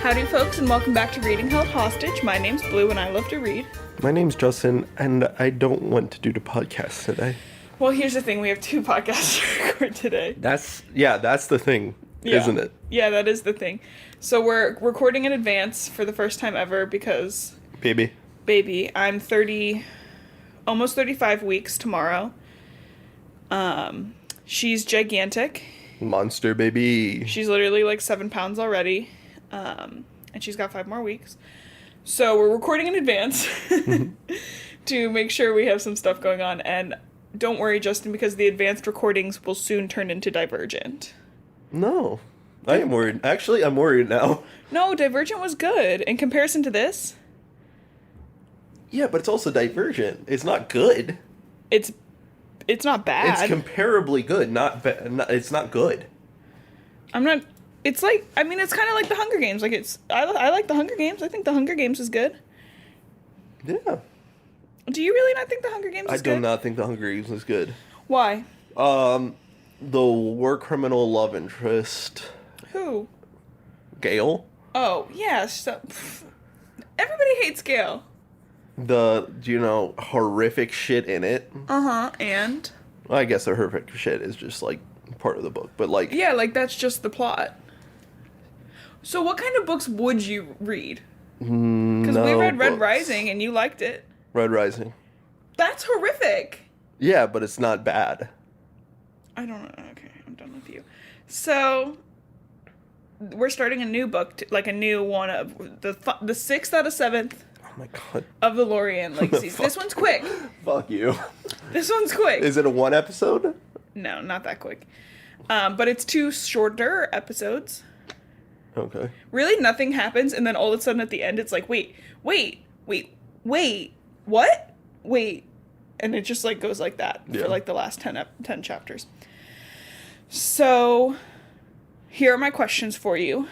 Howdy folks, and welcome back to Reading Held Hostage. My name's Blue and I love to read. My name's Justin and I don't want to do the podcast today. Well, here's the thing, we have 2 podcasts to record today. That's the thing, isn't it? Yeah, that is the thing. So we're recording in advance for the first time ever because... Baby, I'm almost 35 weeks tomorrow. She's gigantic. Monster baby. She's literally like 7 pounds already. And she's got 5 more weeks. So we're recording in advance to make sure we have some stuff going on. And don't worry, Justin, because the advanced recordings will soon turn into Divergent. No. I am worried. Actually, I'm worried now. No, Divergent was good. In comparison to this... Yeah, but it's also Divergent. It's not good. It's not bad. It's comparably good. It's not good. It's like, I mean, it's kind of like the Hunger Games. Like, I like the Hunger Games. I think the Hunger Games is good. Yeah. Do you really not think the Hunger Games is good? I do not think the Hunger Games is good. Why? The war criminal love interest. Who? Gale. Oh, yeah. So, everybody hates Gale. The, horrific shit in it. Uh-huh, and? Well, I guess the horrific shit is just, part of the book, but, Yeah, that's just the plot. So what kind of books would you read? Because we read Red Rising, and you liked it. Red Rising. That's horrific. Yeah, but it's not bad. I don't know. Okay, I'm done with you. So, we're starting a new book, a new one of the 6th out of 7th. Oh my god. Of the Lorien Legacies. This one's quick. Fuck you. This one's quick. Is it a 1 episode? No, not that quick. But it's 2 shorter episodes. Okay. Really, nothing happens, and then all of a sudden at the end, it's like, wait, what? Wait. And it just, goes like that for, the last 10 chapters. So, here are my questions for you,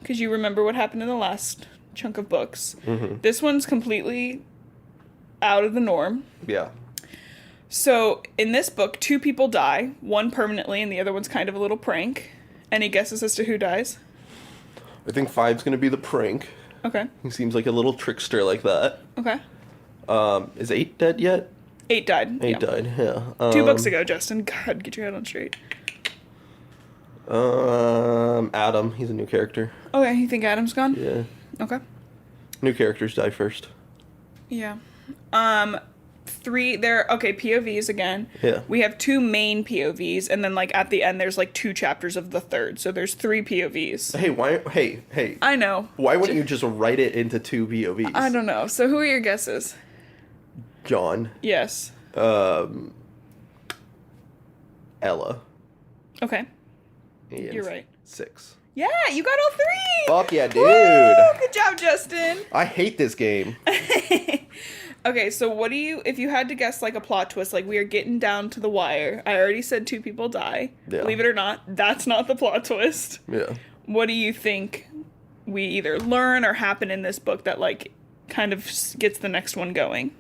because you remember what happened in the last chunk of books. Mm-hmm. This one's completely out of the norm. Yeah. So, in this book, 2 people die, one permanently, and the other one's kind of a little prank. Any guesses as to who dies? I think 5's gonna be the prank. Okay. He seems like a little trickster like that. Okay. Is 8 dead yet? 8 died. 8 died, yeah. 2 books ago, Justin. God, get your head on straight. Adam, he's a new character. Okay, you think Adam's gone? Yeah. Okay. New characters die first. Yeah. 3, POVs again. Yeah. We have 2 main POVs, and then, at the end, there's, 2 chapters of the third, so there's 3 POVs. Hey. I know. Why wouldn't you just write it into 2 POVs? I don't know. So who are your guesses? John. Yes. Ella. Okay. And You're right. 6. Yeah, you got all 3! Fuck yeah, dude! Woo! Good job, Justin! I hate this game. Okay, so if you had to guess, a plot twist, we are getting down to the wire. I already said 2 people die. Yeah. Believe it or not, that's not the plot twist. Yeah. What do you think we either learn or happen in this book that, kind of gets the next one going?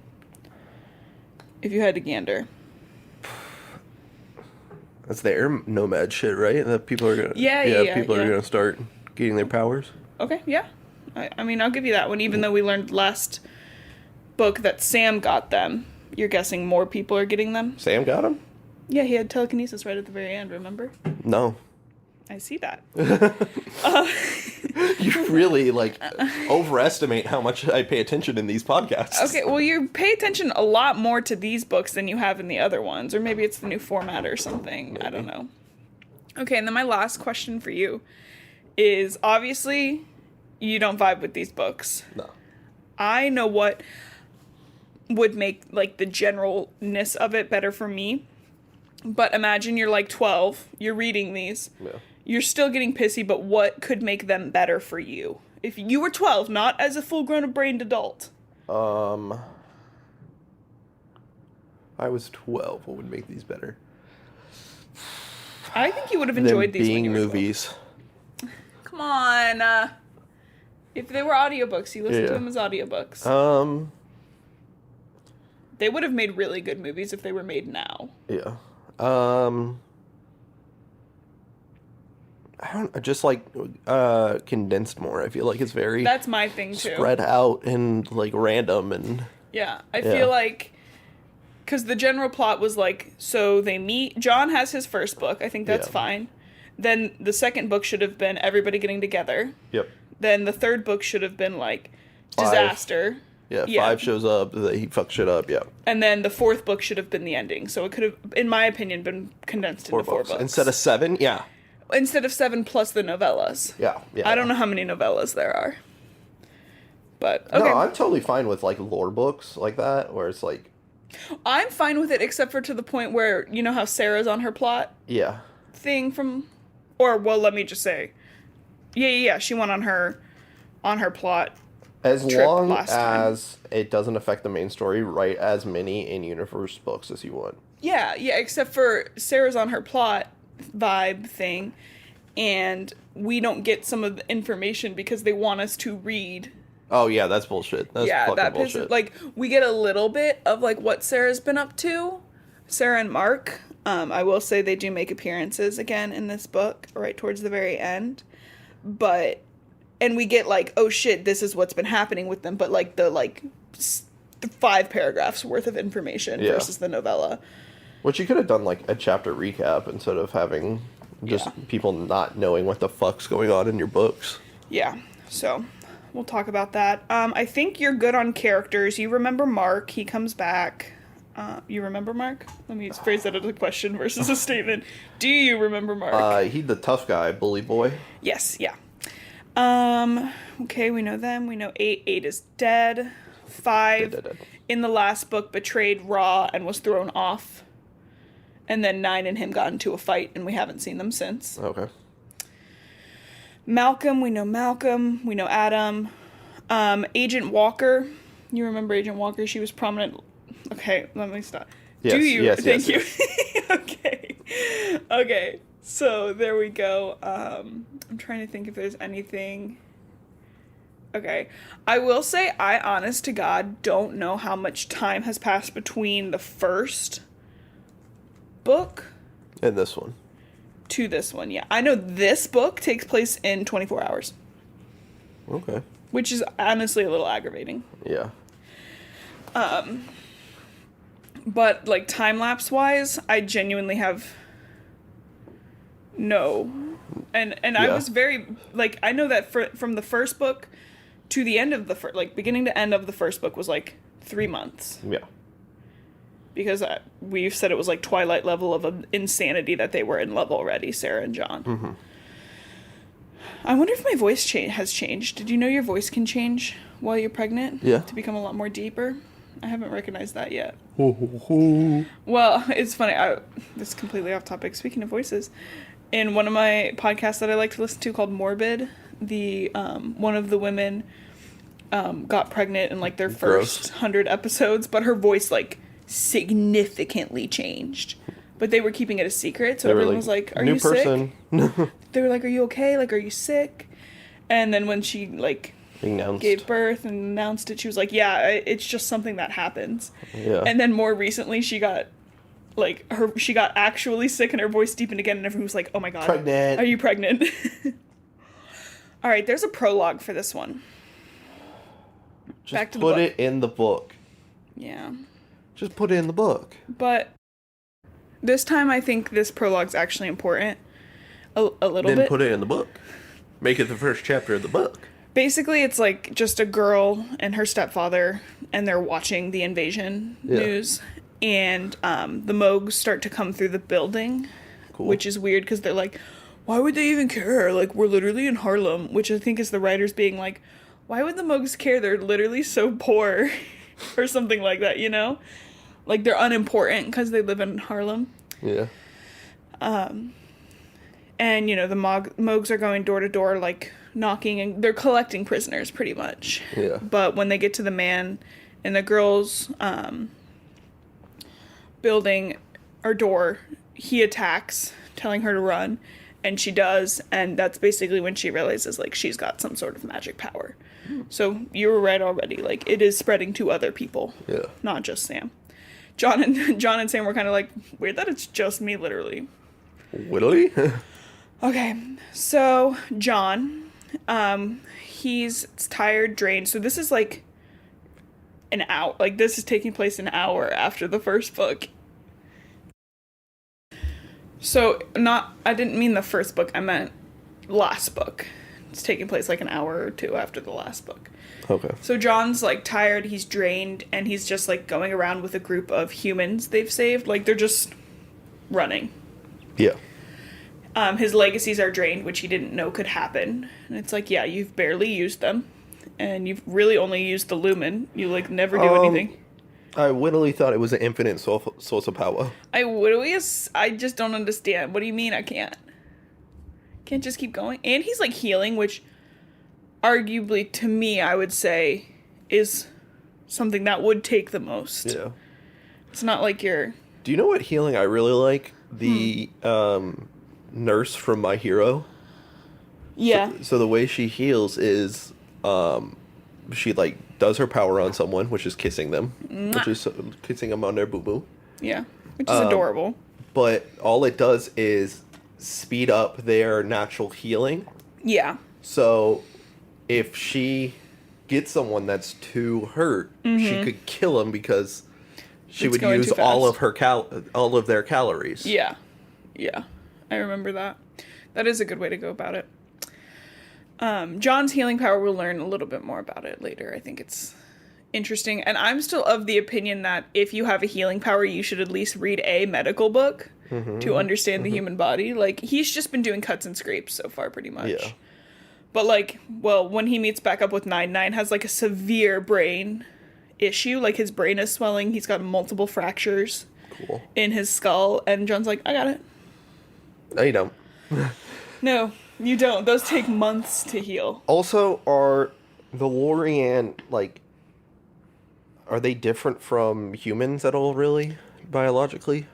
If you had to gander. That's the air nomad shit, right? That people are gonna... Yeah. People are gonna start getting their powers. Okay, yeah. I mean, I'll give you that one, even though we learned last book that Sam got them. You're guessing more people are getting them? Sam got them? Yeah, he had telekinesis right at the very end, remember? No. I see that. You really, overestimate how much I pay attention in these podcasts. Okay, well, you pay attention a lot more to these books than you have in the other ones. Or maybe it's the new format or something. Maybe. I don't know. Okay, and then my last question for you is, obviously, you don't vibe with these books. No. I know what would make, the generalness of it better for me. But imagine you're, 12, you're reading these. Yeah. You're still getting pissy, but what could make them better for you? If you were 12, not as a full-grown brained adult. I was 12. What would make these better? I think you would have enjoyed these when you were 12. Movies. Come on. If they were audiobooks, you listen to them as audiobooks. They would have made really good movies if they were made now. Yeah. I don't just like condensed more. I feel like it's very That's my thing too. spread out and like random and Yeah, I feel like because the general plot was like, so they meet. John has his first book. I think that's fine. Then the second book should have been everybody getting together. Yep. Then the third book should have been like disaster. Yeah, 5 shows up, he fucks shit up, yeah. And then the fourth book should have been the ending. So it could have, in my opinion, been condensed into 4 books. Instead of 7, yeah. Instead of 7 plus the novellas. Yeah. I don't know how many novellas there are. But, okay. No, I'm totally fine with, like, lore books like that, where it's like... I'm fine with it, except for to the point where, you know how Sarah's on her plot? Yeah. Thing from... Or, well, let me just say... Yeah, she went on her plot as long as it doesn't affect the main story, write as many in-universe books as you want. Yeah, except for Sarah's on her plot vibe thing, and we don't get some of the information because they want us to read. Oh, yeah, that's bullshit. That's fucking bullshit. Like, we get a little bit of, like, what Sarah's been up to. Sarah and Mark. I will say they do make appearances again in this book, right towards the very end. But... And we get, like, oh, shit, this is what's been happening with them. But, like, the 5 paragraphs worth of information versus the novella. Which you could have done, like, a chapter recap instead of having just people not knowing what the fuck's going on in your books. Yeah, so we'll talk about that. I think you're good on characters. You remember Mark. He comes back. You remember Mark? Let me phrase that as a question versus a statement. Do you remember Mark? He's the tough guy, bully boy. Yes, yeah. Okay, we know them. We know 8. 8 is dead. 5, Dead. in the last book, betrayed Ra and was thrown off. And then 9 and him got into a fight, and we haven't seen them since. Okay. Malcolm, we know Malcolm. We know Adam. Agent Walker. You remember Agent Walker? She was prominent. Okay, let me stop. Yes, Do you? yes, Thank you. Yes. Okay. So there we go. I'm trying to think if there's anything. Okay. I will say, I honest to God don't know how much time has passed between the first book And this one. to this one. Yeah. I know this book takes place in 24 hours. Okay. Which is honestly a little aggravating. Yeah. But, like, time-lapse wise, I genuinely have no. And I was very, like, I know that from the first book to the end of the beginning to end of the first book was, like, 3 months. Yeah. Because we've said it was, like, Twilight level of insanity that they were in love already, Sarah and John. Mm-hmm. I wonder if my voice has changed. Did you know your voice can change while you're pregnant? Yeah. To become a lot more deeper? I haven't recognized that yet. Well, it's funny. This is completely off topic. Speaking of voices, in one of my podcasts that I like to listen to called Morbid, the one of the women got pregnant in, like, their first 100 episodes, but her voice, like, significantly changed. But they were keeping it a secret, so everyone was like, "Are you sick?" They were like, "Are you okay? Like, are you sick?" And then when she, like, gave birth and announced it, she was like, "Yeah, it's just something that happens." Yeah. And then more recently, she got actually sick and her voice deepened again, and everyone was like, "Oh my God, pregnant? Are you pregnant?" All right, there's a prologue for this one. Just Back to put the book. it in the book. Yeah. Just put it in the book. But this time, I think this prologue's actually important. A little bit. Then put it in the book. Make it the first chapter of the book. Basically, it's like just a girl and her stepfather, and they're watching the invasion news. And the Mogs start to come through the building, which is weird because they're like, why would they even care? Like, we're literally in Harlem, which I think is the writers being like, why would the Mogs care? They're literally so poor or something like that, you know? Like, they're unimportant because they live in Harlem. Yeah. And, you know, the Mogs are going door to door, like, knocking, and they're collecting prisoners, pretty much. Yeah. But when they get to the man in the girl's building or door, he attacks, telling her to run, and she does, and that's basically when she realizes, like, she's got some sort of magic power. So you were right already. Like, it is spreading to other people. Yeah. Not just Sam. John and Sam were kind of like, weird that it's just me, literally. Whittly? Okay, so John, he's tired, drained. So this is like an hour. Like this is taking place an hour after the first book. So I didn't mean the first book. I meant last book. It's taking place like an hour or two after the last book. Okay. So John's like tired, he's drained, and he's just like going around with a group of humans they've saved. Like they're just running. Yeah. His legacies are drained, which he didn't know could happen. And it's like, yeah, you've barely used them. And you've really only used the lumen. You like never do anything. I literally thought it was an infinite source of power. I just don't understand. What do you mean I can't? Can't just keep going? And he's like healing, which arguably to me I would say is something that would take the most. Yeah. It's not like you're... Do you know what healing I really like? The nurse from My Hero. Yeah. So the way she heals is she like does her power on someone, which is kissing them, which is kissing them on their boo-boo. Yeah. Which is adorable. But all it does is speed up their natural healing. Yeah. So if she gets someone that's too hurt, she could kill them because she would use all of her all of their calories. Yeah. Yeah. I remember that. That is a good way to go about it. John's healing power, we'll learn a little bit more about it later. I think it's interesting. And I'm still of the opinion that if you have a healing power, you should at least read a medical book to understand the human body. Like, he's just been doing cuts and scrapes so far, pretty much. Yeah. But, like, well, when he meets back up with 9 has, like, a severe brain issue. Like, his brain is swelling. He's got multiple fractures in his skull. And John's like, I got it. No, you don't. No, you don't. Those take months to heal. Also, are the Lorian, like, are they different from humans at all, really, biologically?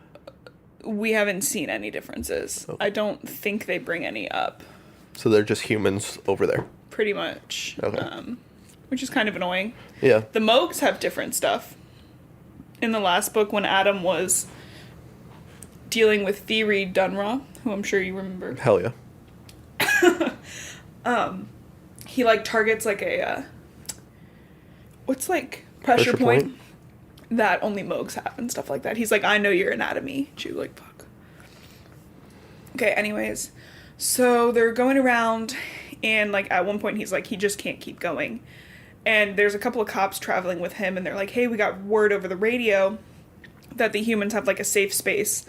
We haven't seen any differences. Okay. I don't think they bring any up. So they're just humans over there? Pretty much. Okay. Which is kind of annoying. Yeah. The Moogs have different stuff. In the last book, when Adam was dealing with Theory Dunraw, who I'm sure you remember. Hell yeah. He, like, targets, like, a, what's, like, pressure point that only Moogs have and stuff like that. He's like, I know your anatomy. She like, fuck. Okay, anyways. So they're going around, and, like, at one point he's like, he just can't keep going. And there's a couple of cops traveling with him, and they're like, hey, we got word over the radio that the humans have, like, a safe space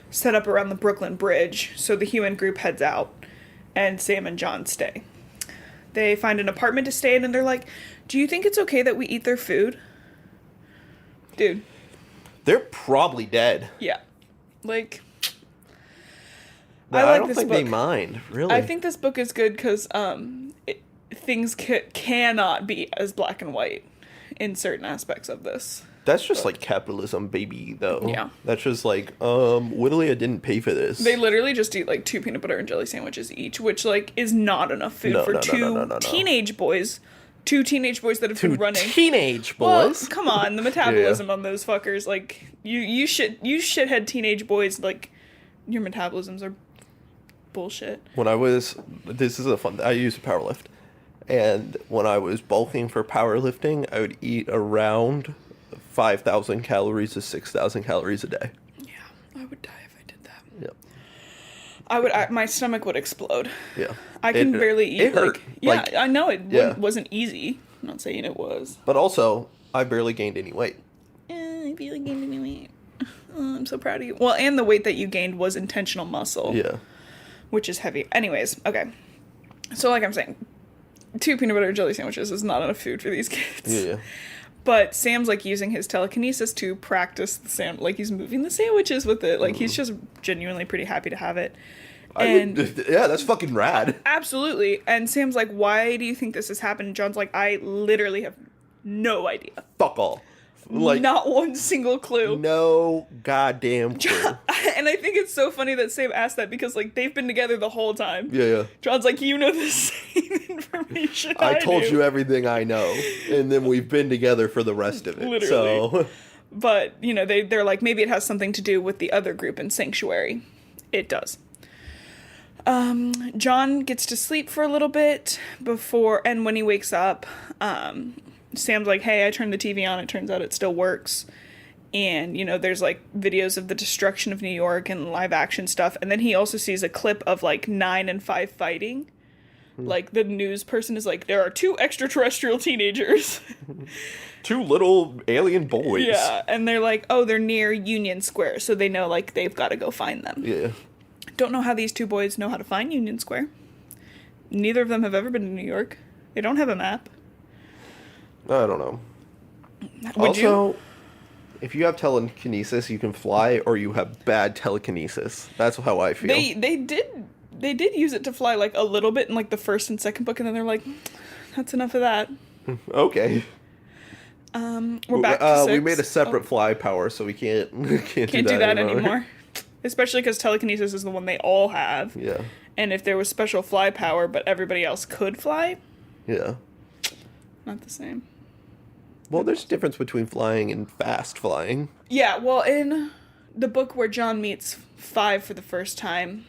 set up around the Brooklyn Bridge. So the human group heads out, and Sam and John stay. They find an apartment to stay in, and they're like, do you think it's okay that we eat their food? Dude. They're probably dead. Yeah. Like, I like don't think book. They mind, really. I think this book is good because things cannot be as black and white in certain aspects of this. That's just like capitalism, baby, though. Yeah. That's just like, literally I didn't pay for this. They literally just eat like 2 peanut butter and jelly sandwiches each, which like is not enough food for two teenage boys. 2 teenage boys that have been running. Teenage boys? Well, come on, the metabolism on those fuckers, like, you shithead teenage boys, like, your metabolisms are bullshit. When I was, I used to powerlift, and when I was bulking for powerlifting, I would eat around 5,000 calories to 6,000 calories a day. Yeah, I would die if I did that. Yep. My stomach would explode. Yeah. I can barely eat. It hurt. I know it wasn't easy. I'm not saying it was. But also, I barely gained any weight. I barely gained any weight. Oh, I'm so proud of you. Well, and the weight that you gained was intentional muscle. Yeah. Which is heavy. Anyways, okay. So like I'm saying, 2 peanut butter and jelly sandwiches is not enough food for these kids. Yeah. But Sam's like using his telekinesis to practice like he's moving the sandwiches with it. Like he's just genuinely pretty happy to have it. Yeah, that's fucking rad. Absolutely. And Sam's like, why do you think this has happened? John's like, I literally have no idea. Fuck all. Like, not one single clue. No goddamn clue. And I think it's so funny that Sam asked that because, like, they've been together the whole time. Yeah. John's like, you know the same information I told you everything I know. And then we've been together for the rest of it. Literally. So. But, you know, they're like, maybe it has something to do with the other group in Sanctuary. It does. John gets to sleep for a little bit and when he wakes up, Sam's like, hey, I turned the TV on. It turns out it still works. And, there's, like, videos of the destruction of New York and live action stuff. And then he also sees a clip of, like, 9 and 5 fighting. Like, the news person is like, there are 2 extraterrestrial teenagers. 2 little alien boys. Yeah, and they're like, oh, they're near Union Square. So they know, like, they've got to go find them. Yeah. Don't know how these 2 boys know how to find Union Square. Neither of them have ever been to New York. They don't have a map. I don't know. Would you? If you have telekinesis, you can fly, or you have bad telekinesis. That's how I feel. They did use it to fly, like, a little bit in, like, the first and second book, and then they're like, that's enough of that. Okay. We're back to 6. We made a separate fly power, so we can't do that anymore. Especially because telekinesis is the one they all have. Yeah. And if there was special fly power, but everybody else could fly. Yeah. Not the same. Well, there's a difference between flying and fast flying. Yeah, well, in the book where John meets 5 for the first time,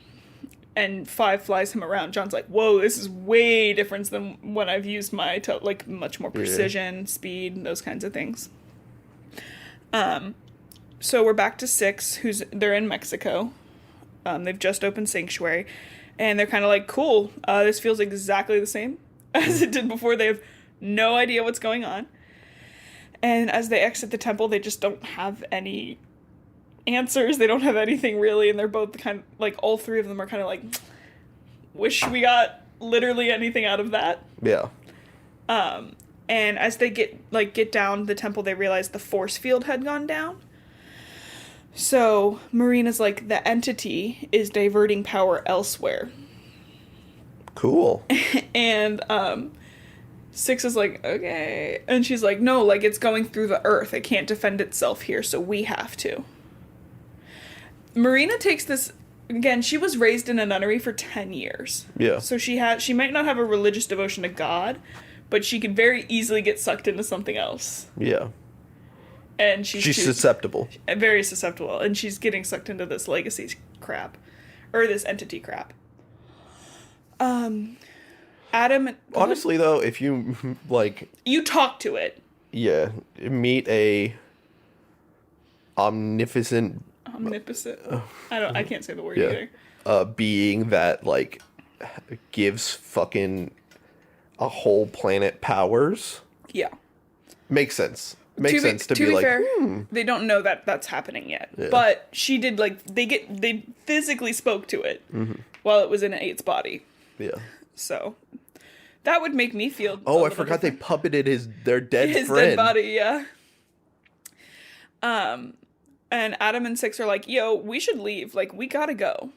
and 5 flies him around, John's like, whoa, this is way different than when I've used my, much more precision, speed, those kinds of things. So we're back to 6, they're in Mexico. They've just opened Sanctuary, and they're kind of like, cool, this feels exactly the same as it did before. They have no idea what's going on. And as they exit the temple, they just don't have any answers. They don't have anything really, and they're both kind of, like, all 3 of them are kind of like, wish we got literally anything out of that. Yeah. And as they get down the temple, they realize the force field had gone down. So Marina's like, the entity is diverting power elsewhere. Cool. And 6 is like, okay. And she's like, no, like, it's going through the earth. It can't defend itself here, so we have to. Marina takes this, again, she was raised in a nunnery for 10 years. Yeah. So she might not have a religious devotion to God, but she could very easily get sucked into something else. Yeah. And she's susceptible. Very susceptible. And she's getting sucked into this legacy crap. Or this entity crap. Adam... Honestly, though, if you, like... You talk to it. Yeah. Meet a... Omnipotent... I can't say the word either. Being that, like, gives fucking a whole planet powers. Yeah. Makes sense. Makes sense to be like, fair, they don't know that that's happening yet. Yeah. But she did, like, they physically spoke to it while it was in its body. Yeah. So that would make me feel. Oh, I forgot they puppeted their dead friend. His dead body, yeah. And Adam and 6 are like, yo, we should leave. Like, we gotta go.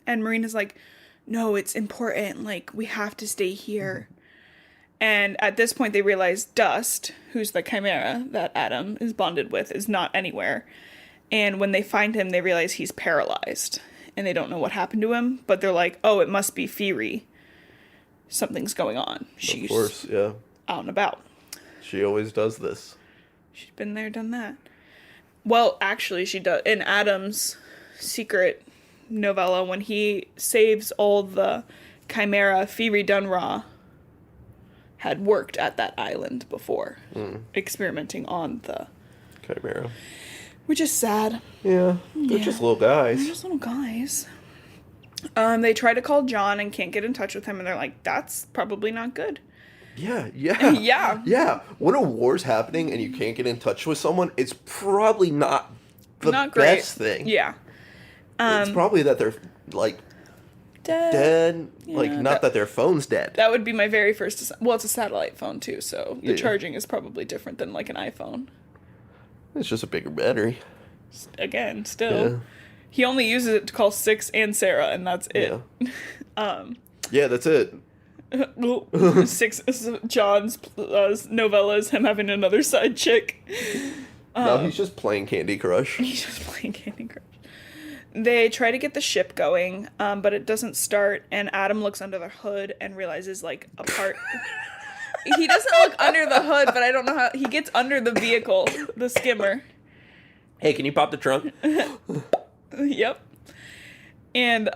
And Marina's like, no, it's important. Like, we have to stay here. And at this point, they realize Dust, who's the chimera that Adam is bonded with, is not anywhere. And when they find him, they realize he's paralyzed. And they don't know what happened to him. But they're like, oh, it must be Fiery. Something's going on. She's of course, yeah. Out and about. She always does this. She's been there, done that. Well, actually, she does. In Adam's secret novella, when he saves all the chimera, Fiery Dunraw had worked at that island before, experimenting on the chimera. Which is sad. Yeah, they're just little guys. They're just little guys. They try to call John and can't get in touch with him, and they're like, that's probably not good. Yeah. Yeah. When a war's happening and you can't get in touch with someone, it's probably not the not great. best thing. Yeah. It's probably that they're, like, dead. Yeah, like, not that their phone's dead. That would be my very first... Well, it's a satellite phone, too, so the charging is probably different than, like, an iPhone. It's just a bigger battery. Again, still. Yeah. He only uses it to call 6 and Sarah, and that's it. Yeah, yeah, that's it. 6, John's novella is him having another side chick. No, he's just playing Candy Crush. They try to get the ship going, but it doesn't start, and Adam looks under the hood and realizes, like, a part... He doesn't look under the hood, but I don't know how... He gets under the vehicle, the skimmer. Hey, can you pop the trunk? Yep. And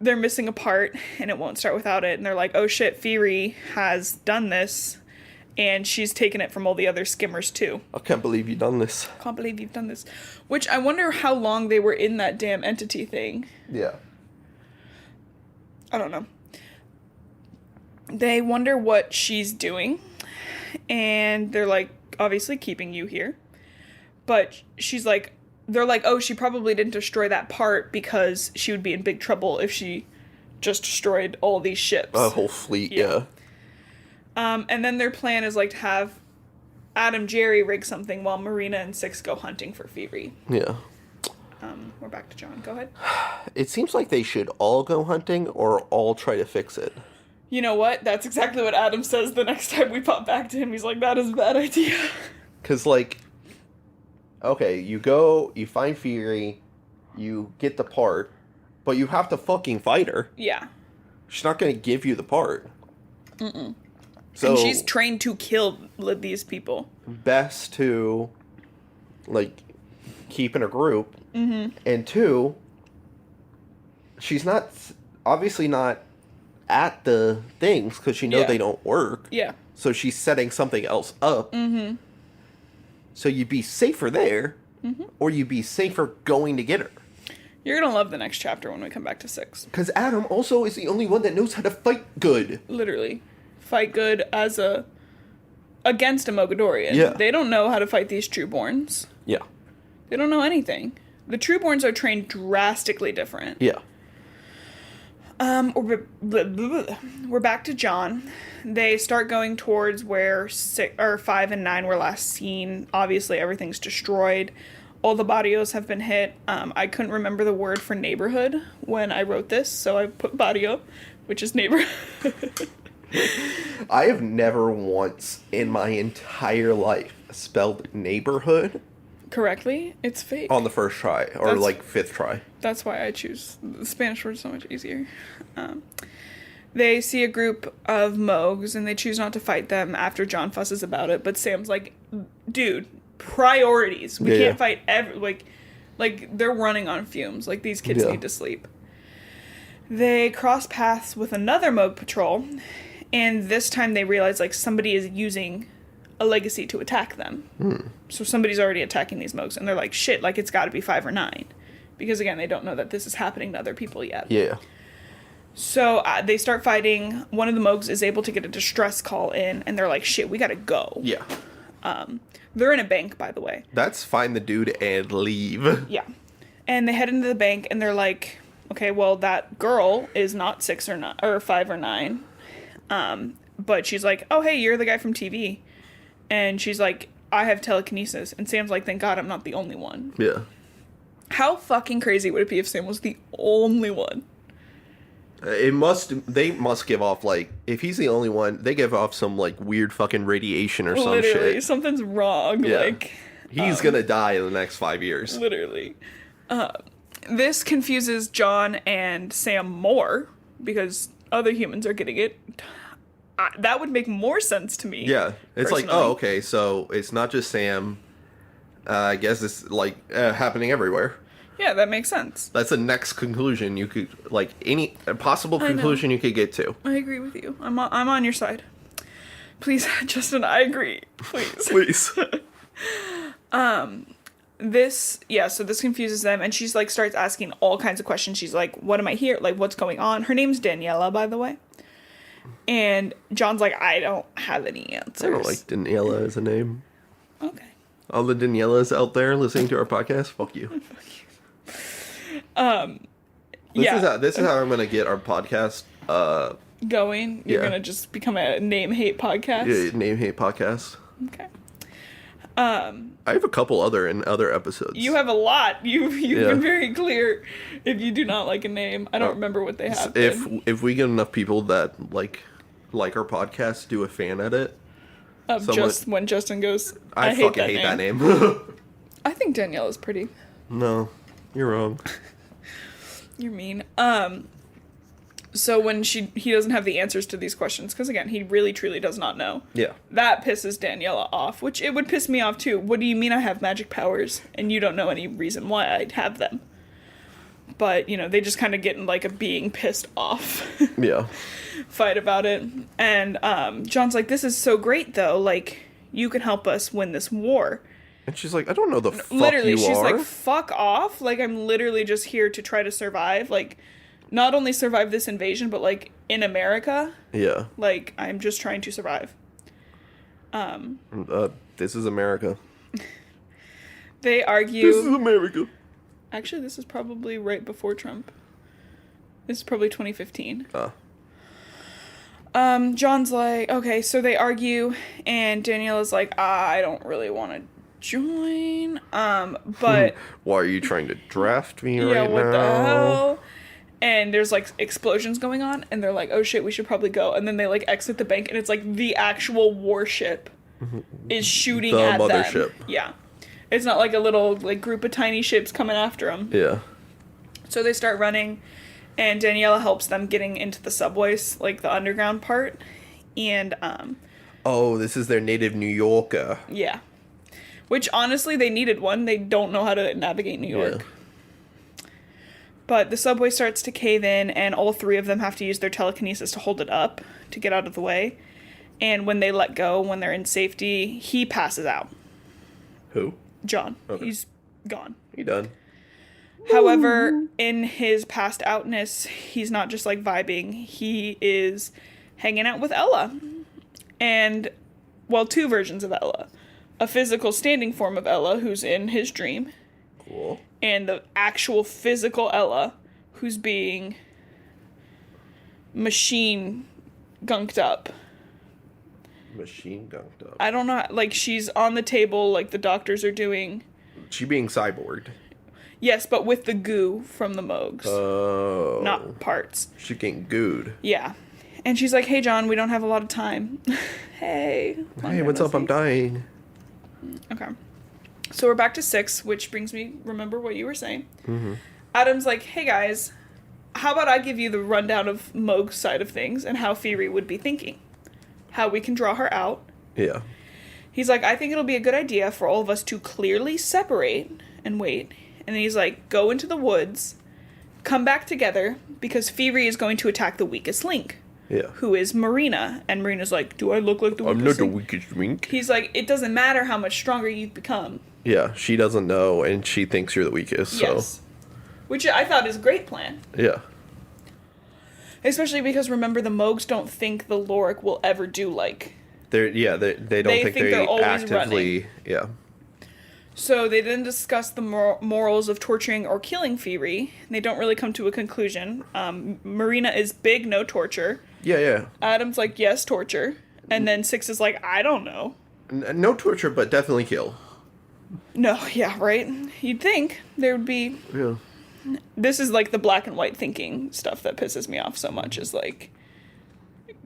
they're missing a part, and it won't start without it. And they're like, oh shit, Fury has done this, and she's taken it from all the other skimmers too. I can't believe you've done this. Can't believe you've done this. Which I wonder how long they were in that damn entity thing. Yeah. I don't know. They wonder what she's doing, and they're like, obviously keeping you here. But she's like, they're like, oh, she probably didn't destroy that part because she would be in big trouble if she just destroyed all these ships. A whole fleet, yeah. And then their plan is, like, to have Adam Jerry rig something while Marina and Six go hunting for Fury. Yeah. We're back to John. Go ahead. It seems like they should all go hunting or all try to fix it. You know what? That's exactly what Adam says the next time we pop back to him. He's like, that is a bad idea. Because, like, okay, you go, you find Fury, you get the part, but you have to fucking fight her. Yeah. She's not going to give you the part. Mm-mm. So, and she's trained to kill these people. Best to, like, keep in a group. Mm-hmm. And two, she's not, obviously not at the things because she knows they don't work. Yeah. So she's setting something else up. Mm-hmm. So you'd be safer there, or you'd be safer going to get her. You're going to love the next chapter when we come back to 6. Because Adam also is the only one that knows how to fight good. Literally. Fight good against a Mogadorian. Yeah. They don't know how to fight these Trueborns. Yeah. They don't know anything. The Trueborns are trained drastically different. Yeah. We're back to John. They start going towards where 5 and 9 were last seen. Obviously, everything's destroyed. All the barrios have been hit. I couldn't remember the word for neighborhood when I wrote this, so I put barrio, which is neighborhood. I have never once in my entire life spelled neighborhood correctly. It's fake. on the first try, or like 5th try. That's why I choose the Spanish word so much easier. They see a group of Mogs, and they choose not to fight them after John fusses about it, but Sam's like, dude, priorities. We can't fight like they're running on fumes. Like, these kids need to sleep. They cross paths with another Moog patrol, and this time they realize, like, somebody is using a legacy to attack them. So somebody's already attacking these Mogs, and they're like, shit, like, it's got to be 5 or 9. Because, again, they don't know that this is happening to other people yet. Yeah. So they start fighting. One of the Mogs is able to get a distress call in, and they're like, shit, we got to go. Yeah. They're in a bank, by the way. That's find the dude and leave. Yeah. And they head into the bank, and they're like, okay, well, that girl is not 6 or 9, or 5 or 9. But she's like, oh, hey, you're the guy from TV. And she's like, I have telekinesis. And Sam's like, thank God I'm not the only one. Yeah. How fucking crazy would it be if Sam was the only one? They must give off, like, if he's the only one, they give off some, like, weird fucking radiation or some Literally, shit. something's wrong. Yeah. Like, he's gonna die in the next 5 years. Literally. This confuses John and Sam more, because other humans are getting it. That would make more sense to me. Yeah. It's personally. like, oh, okay, so it's not just Sam. I guess it's, like, happening everywhere. Yeah, that makes sense. That's the next conclusion you could, like, any possible conclusion you could get to. I agree with you. I'm on your side. Please, Justin, I agree. Please. Please. So this confuses them, and she's like, starts asking all kinds of questions. She's like, what am I here? Like, what's going on? Her name's Daniela, by the way. And John's like, I don't have any answers. I don't like Daniela as a name. Okay. All the Danielas out there listening to our podcast, fuck you. Fuck you. This is how I'm gonna get our podcast going. You're gonna just become a name hate podcast. Yeah, name hate podcast. Okay. I have a couple other episodes. You have a lot. You've been very clear. If you do not like a name, I don't remember what they have. If we get enough people that like our podcast, do a fan edit. Just when Justin goes, I fucking hate that name. I think Danielle is pretty. No, you're wrong. You're mean. So when he doesn't have the answers to these questions, because again, he really truly does not know. Yeah. That pisses Daniela off, which it would piss me off too. What do you mean I have magic powers and you don't know any reason why I'd have them? But, you know, they just kind of get in, like, a being pissed off Yeah. fight about it. And John's like, this is so great, though. Like, you can help us win this war. And she's like, I don't know the fuck Literally, you she's are. like, fuck off. Like, I'm literally just here to try to survive. Like, not only survive this invasion, but, like, in America. Yeah. Like, I'm just trying to survive. This is America. They argue... This is America. Actually, this is probably right before Trump. This is probably 2015. John's like, okay, so they argue, and Daniela's like, I don't really want to join, but... Why are you trying to draft me yeah, right what now? the hell? And there's, like, explosions going on, and they're like, oh shit, we should probably go. And then they, like, exit the bank, and it's, like, the actual warship is shooting at them. The mothership. Yeah. It's not, like, a little, like, group of tiny ships coming after them. Yeah. So they start running, and Daniela helps them getting into the subways, like, the underground part. And, oh, this is their native New Yorker. Yeah. Which, honestly, they needed one. They don't know how to navigate New York. Yeah. But the subway starts to cave in, and all three of them have to use their telekinesis to hold it up to get out of the way. And when they let go, when they're in safety, he passes out. Who? John. Okay. He's gone. He done. However, in his passed outness, he's not just, like, vibing. He is hanging out with Ella. And, well, two versions of Ella. A physical standing form of Ella, who's in his dream. Cool. And the actual physical Ella, who's being machine gunked up. Machine gunked up. I don't know, like, she's on the table, like the doctors are doing. She being cyborged. Yes, but with the goo from the Moogs. Oh. Not parts. She getting gooed. Yeah. And she's like, hey, John, we don't have a lot of time. Hey. Hey, what's up? I'm dying. Okay. So we're back to 6, which brings me, remember what you were saying. Mm-hmm. Adam's like, hey, guys, how about I give you the rundown of Moog's side of things and how Firi would be thinking? How we can draw her out. Yeah. He's like, I think it'll be a good idea for all of us to clearly separate and wait. And then he's like, go into the woods, come back together, because Firi is going to attack the weakest link. Yeah. Who is Marina. And Marina's like, do I look like the weakest link? I'm not the weakest link. He's like, it doesn't matter how much stronger you've become. Yeah, she doesn't know, and she thinks you're the weakest, so... Yes. Which I thought is a great plan. Yeah. Especially because, remember, the Moogs don't think the Lorik will ever do, like... They don't think they're always actively... running. Yeah. So they then discuss the morals of torturing or killing Firi. They don't really come to a conclusion. Marina is big, no torture. Yeah. Adam's like, yes, torture. And then 6 is like, I don't know. No torture, but definitely kill. No, yeah, right? You'd think there would be... Yeah. This is, like, the black and white thinking stuff that pisses me off so much, is, like,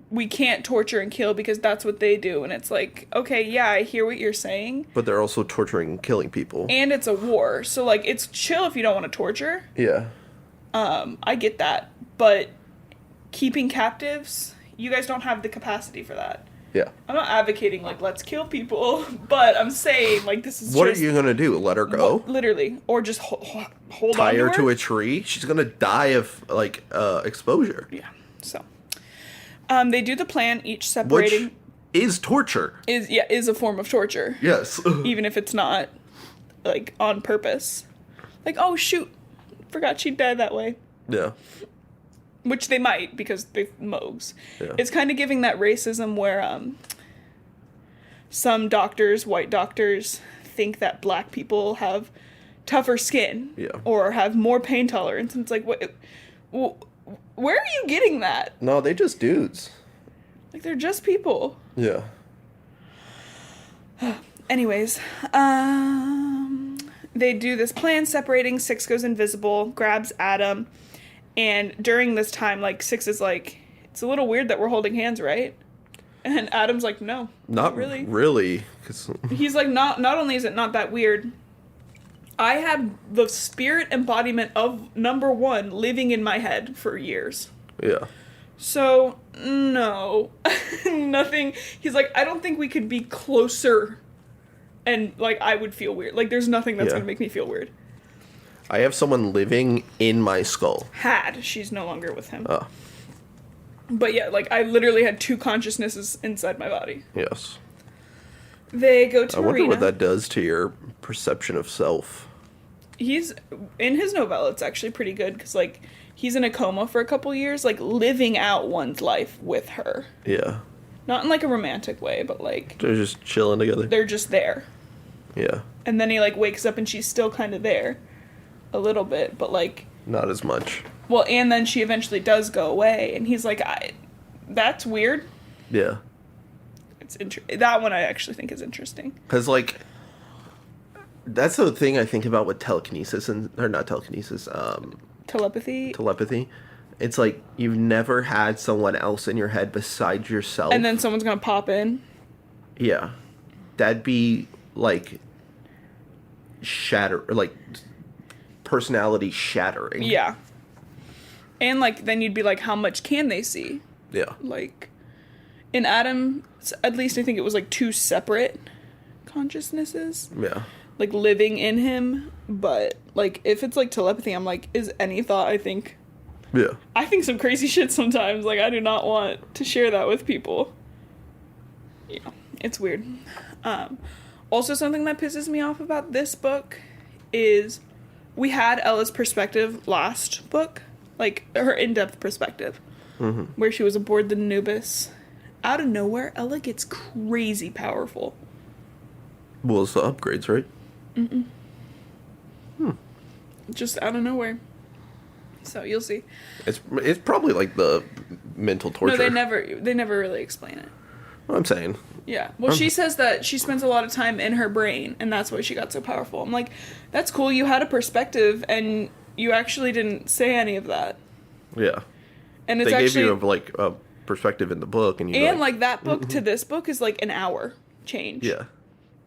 we can't torture and kill because that's what they do. And it's like, okay, yeah, I hear what you're saying. But they're also torturing and killing people. And it's a war. So, like, it's chill if you don't want to torture. Yeah. I get that. But keeping captives, you guys don't have the capacity for that. Yeah. I'm not advocating, like, let's kill people, but I'm saying, like, this is What are you going to do? Let her go? Literally. Or just hold on Tie to her to a tree? She's going to die of, like, exposure. Yeah. So, they do the plan, each separating... Which is torture. Is a form of torture. Yes. Even if it's not, like, on purpose. Like, oh, shoot. Forgot she'd die that way. Yeah. Which they might, because they're Moogs. Yeah. It's kind of giving that racism where some doctors, white doctors, think that black people have tougher skin. Yeah. Or have more pain tolerance. And it's like, where are you getting that? No, they just dudes. Like, they're just people. Yeah. Anyways, they do this plan separating. 6 goes invisible, grabs Adam. And during this time, like, 6 is like, it's a little weird that we're holding hands, right? And Adam's like, no, not really. Really. He's like, not only is it not that weird, I have the spirit embodiment of number 1 living in my head for years. Yeah. So, no. Nothing. He's like, I don't think we could be closer. And, like, I would feel weird. Like, there's nothing that's going to make me feel weird. I have someone living in my skull. She's no longer with him. Oh. But yeah, like, I literally had 2 consciousnesses inside my body. Yes. They go to I Marina. wonder what that does to your perception of self. He's, in his novella, it's actually pretty good, because, like, he's in a coma for a couple years, like, living out one's life with her. Yeah. Not in, like, a romantic way, but, like... They're just chilling together. They're just there. Yeah. And then he, like, wakes up and she's still kind of there. A little bit, but, like... Not as much. Well, and then she eventually does go away, and he's like, that's weird. Yeah. It's that one I actually think is interesting. Because, like, that's the thing I think about with telekinesis, or not telekinesis, telepathy. It's like, you've never had someone else in your head besides yourself. And then someone's gonna pop in. Yeah. That'd be, like, personality shattering. Yeah. And, like, then you'd be like, how much can they see? Yeah. Like, in Adam, at least I think it was, like, 2 separate consciousnesses. Yeah. Like, living in him. But, like, if it's, like, telepathy, I'm like, is any thought, I think... Yeah. I think some crazy shit sometimes. Like, I do not want to share that with people. Yeah. It's weird. Also, something that pisses me off about this book is... We had Ella's perspective last book, like her in-depth perspective, where she was aboard the Anubis. Out of nowhere, Ella gets crazy powerful. Well, it's the upgrades, right? Just out of nowhere. So you'll see. It's probably like the mental torture. No, they never really explain it. What I'm saying. Yeah. Well, she says that she spends a lot of time in her brain, and that's why she got so powerful. I'm like, that's cool. You had a perspective, and you actually didn't say any of that. Yeah. And it's they actually... gave you like a perspective in the book, and like that book to this book is like an hour change. Yeah.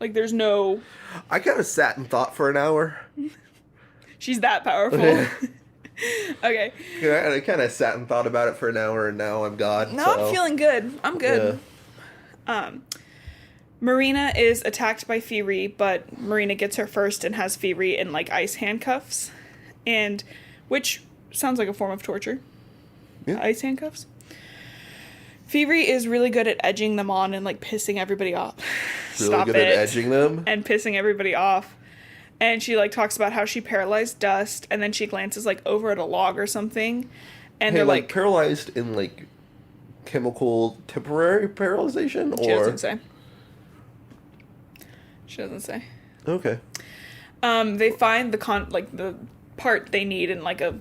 Like, there's no... I kind of sat and thought for an hour. She's that powerful. Okay. I kind of sat and thought about it for an hour, and now I'm God. No, I'm feeling good. I'm good. Yeah. Marina is attacked by Firi, but Marina gets her first and has Firi in, like, ice handcuffs. And... Which sounds like a form of torture. Yeah. Ice handcuffs. Firi is really good at edging them on and, like, pissing everybody off. Really Stop good it. at edging them? And pissing everybody off. And she, like, talks about how she paralyzed Dust, and then she glances, like, over at a log or something. And they're, like... paralyzed in, like, chemical temporary paralyzation? She doesn't say. She doesn't say. Okay. They find the part they need in, like, a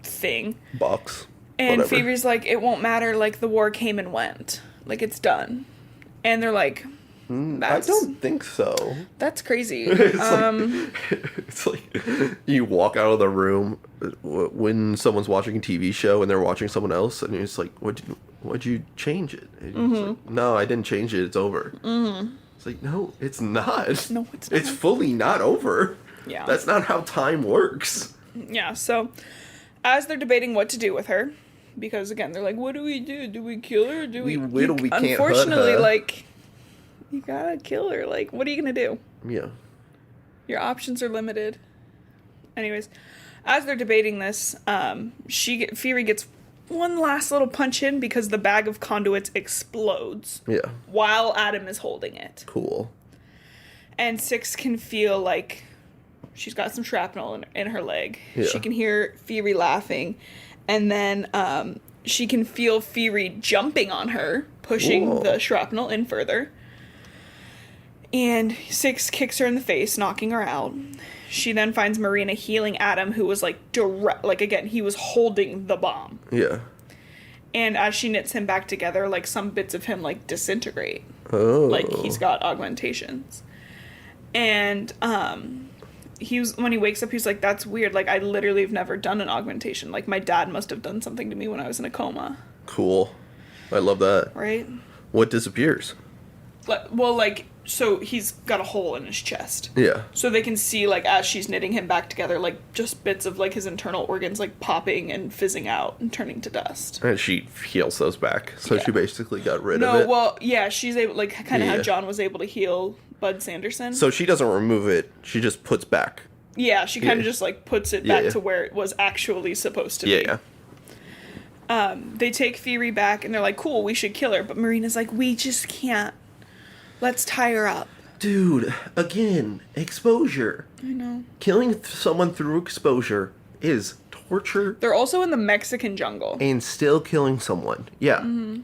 thing. Box. And Whatever. Phoebe's like, it won't matter, like, the war came and went. Like, it's done. And they're like, I don't think so. That's crazy. It's like you walk out of the room when someone's watching a TV show and they're watching someone else, and you're just like, what'd you change it? And it's like, no, I didn't change it. It's over. It's like, no, it's not. No, it's not. It's fully not over. Yeah. That's not how time works. Yeah, so as they're debating what to do with her, because, again, they're like, what do we do? Do we kill her? Do we whittle, we can't hurt unfortunately, her. like, you gotta kill her. Like, what are you gonna do? Yeah. Your options are limited. Anyways, as they're debating this, Fury gets one last little punch in because the bag of conduits explodes. Yeah. While Adam is holding it. Cool. And Six can feel like she's got some shrapnel in her leg. Yeah. She can hear Fury laughing. And then she can feel Fury jumping on her, pushing the shrapnel in further. And Six kicks her in the face, knocking her out. She then finds Marina healing Adam, who was, like, again, he was holding the bomb. Yeah. And as she knits him back together, like, some bits of him, like, disintegrate. Oh. Like, he's got augmentations. And, when he wakes up, he's like, that's weird. Like, I literally have never done an augmentation. Like, my dad must have done something to me when I was in a coma. Cool. I love that. Right? What disappears? Well, like, so he's got a hole in his chest. Yeah. So they can see, like, as she's knitting him back together, like, just bits of, like, his internal organs, like, popping and fizzing out and turning to dust. And she heals those back. So Yeah. she basically got rid of it. No, well, yeah, she's able, like, kind of how Yeah. John was able to heal Bud Sanderson. So she doesn't remove it. She just puts back Yeah, she kind of Yeah. just, like, puts it back Yeah. to where it was actually supposed to be. Yeah. They take Phoebe back, and they're like, cool, we should kill her. But Marina's like, we just can't. Let's tie her up. Dude, again, exposure. I know. Killing someone through exposure is torture. They're also in the Mexican jungle. And still killing someone. Yeah. Mm-hmm.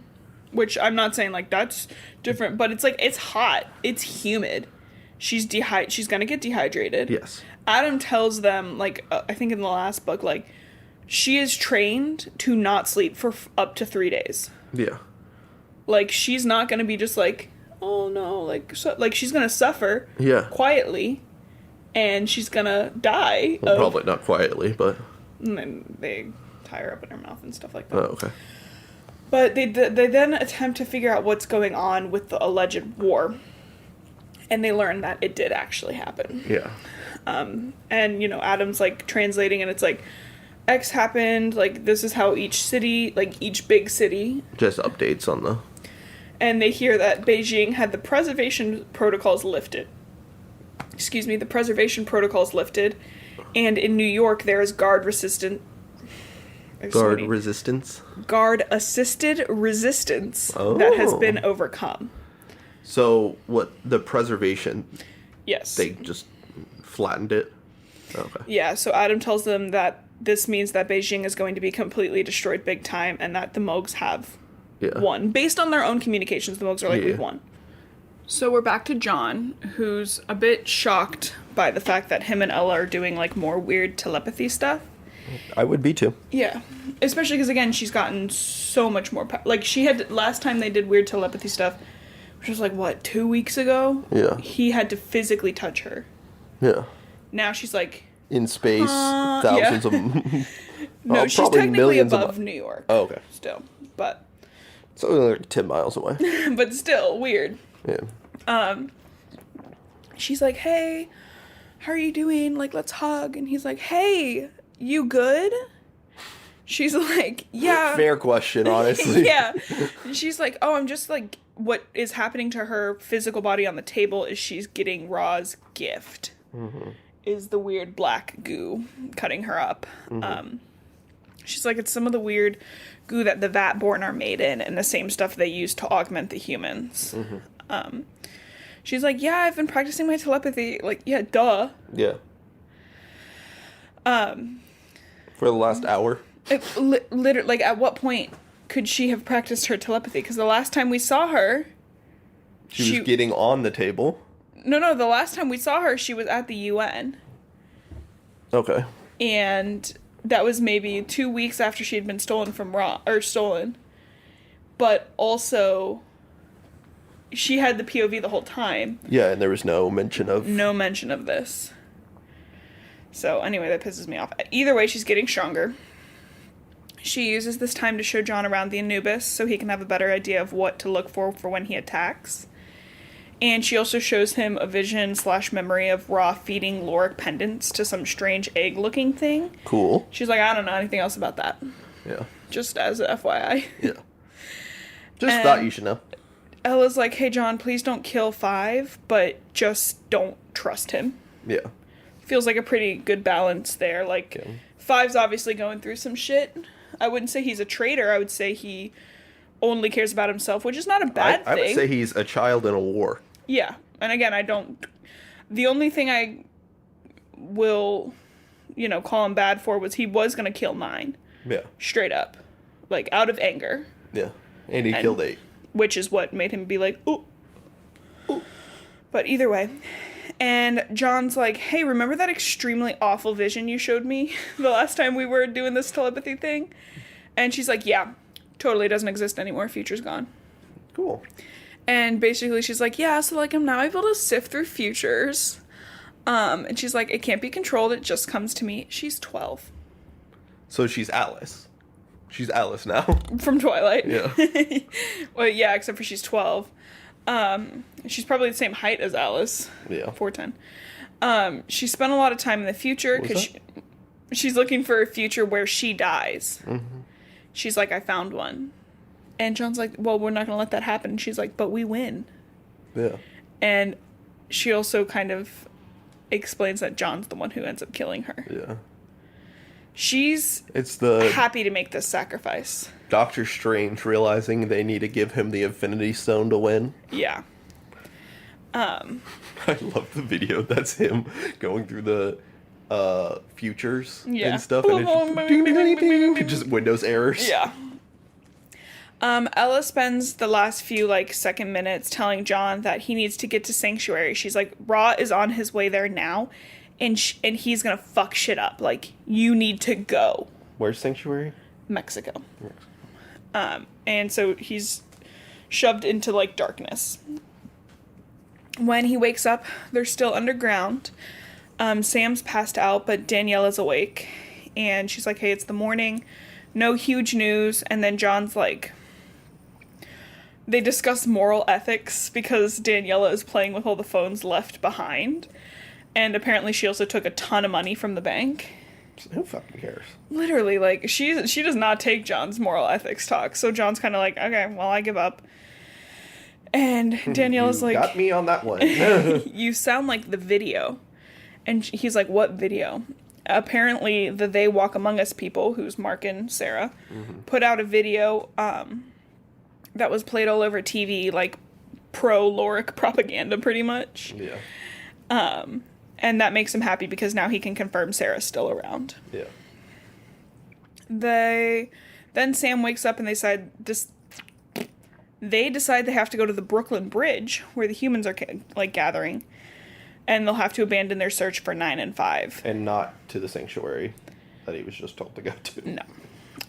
Which I'm not saying, like, that's different, but it's, like, it's hot. It's humid. She's gonna get dehydrated. Yes. Adam tells them, like, I think in the last book, like, she is trained to not sleep for up to 3 days. Yeah. Like, she's not gonna be just like, oh no, like, she's gonna suffer. Yeah. Quietly, and she's gonna die. Well, probably not quietly, but... And then they tie her up in her mouth and stuff like that. Oh, okay. But they then attempt to figure out what's going on with the alleged war. And they learn that it did actually happen. Yeah. And, you know, Adam's, like, translating, and it's like, X happened, like, this is how each city, like, each big city. Just updates on the... And they hear that Beijing had the preservation protocols lifted. The preservation protocols lifted. And in New York, there is guard-assisted resistance that has been overcome. So, what, the preservation... Yes. They just flattened it? Okay. Yeah, so Adam tells them that this means that Beijing is going to be completely destroyed big time, and that the Mogs have won. Based on their own communications, the Mogs are like, we've won. So we're back to John, who's a bit shocked by the fact that him and Ella are doing, like, more weird telepathy stuff. I would be too. Yeah. Especially because, again, she's gotten so much more... Like, she had... Last time they did weird telepathy stuff, which was, like, what, 2 weeks ago? Yeah. He had to physically touch her. Yeah. Now she's, like... In space, thousands of... No, she's technically above New York. Oh, okay. Still. But... So, like, 10 miles away. But still, weird. Yeah. She's like, hey, how are you doing? Like, let's hug. And he's like, hey, you good? She's like, yeah. Fair question, honestly. Yeah. And she's like, oh, I'm just like, what is happening to her physical body on the table is she's getting Ra's gift. Mm-hmm. Is the weird black goo cutting her up. Mm-hmm. She's like, it's some of the weird goo that the Vatborn are made in, and the same stuff they use to augment the humans. Mm-hmm. She's like, yeah, I've been practicing my telepathy. Like, yeah, duh. Yeah. For the last hour? Literally, like, at what point could she have practiced her telepathy? Because the last time we saw her... She was getting on the table? No, the last time we saw her, she was at the UN. Okay. And that was maybe 2 weeks after she had been stolen. But also, she had the POV the whole time. Yeah, and there was no mention of... No mention of this. So, anyway, that pisses me off. Either way, she's getting stronger. She uses this time to show John around the Anubis so he can have a better idea of what to look for when he attacks. And she also shows him a vision/memory of Ra feeding Lorik pendants to some strange egg-looking thing. Cool. She's like, I don't know anything else about that. Yeah. Just as a FYI. Yeah. Just thought you should know. Ella's like, hey, John, please don't kill Five, but just don't trust him. Yeah. Feels like a pretty good balance there. Like, Five's obviously going through some shit. I wouldn't say he's a traitor. I would say he only cares about himself, which is not a bad thing. I would say he's a child in a war. Yeah. And again, I don't... The only thing I will, call him bad for was he was going to kill 9. Yeah. Straight up. Like, out of anger. Yeah. And he killed 8. Which is what made him be like, ooh. Ooh. But either way. And John's like, hey, remember that extremely awful vision you showed me the last time we were doing this telepathy thing? And she's like, yeah, totally doesn't exist anymore. Future's gone. Cool. And basically she's like, yeah, so like I'm now able to sift through futures. And she's like, it can't be controlled. It just comes to me. She's 12. So she's Alice. She's Alice now. From Twilight. Yeah. Well, yeah, except for she's 12. She's probably the same height as Alice. Yeah. 4'10". She spent a lot of time in the future because she's looking for a future where she dies. Mm-hmm. She's like, I found one. And John's like, well, we're not going to let that happen. And she's like, but we win. Yeah. And she also kind of explains that John's the one who ends up killing her. Yeah. It's happy to make this sacrifice. Doctor Strange realizing they need to give him the Infinity Stone to win. Yeah. I love the video. That's him going through the futures and stuff, and it's just Windows errors. Yeah. Ella spends the last few second minutes telling John that he needs to get to Sanctuary. She's like, Ra is on his way there now, and he's gonna fuck shit up. You need to go. Where's Sanctuary? Mexico. And so he's shoved into darkness. When he wakes up, they're still underground. Sam's passed out, but Daniela's awake, and she's like, hey, it's the morning, no huge news. And then John's like, they discuss moral ethics because Daniela is playing with all the phones left behind, and apparently she also took a ton of money from the bank. Who fucking cares? Literally, she does not take John's moral ethics talk, so John's kind of like, okay, well, I give up. And Daniela's you got me on that one. You sound like the video. And he's like, what video? Apparently, the They Walk Among Us people, who's Mark and Sarah, put out a video that was played all over TV, pro-Lorik propaganda, pretty much. Yeah. And that makes him happy because now he can confirm Sarah's still around. Yeah. Then Sam wakes up and they decide they have to go to the Brooklyn Bridge, where the humans are, gathering. And they'll have to abandon their search for 9 and 5. And not to the Sanctuary that he was just told to go to. No.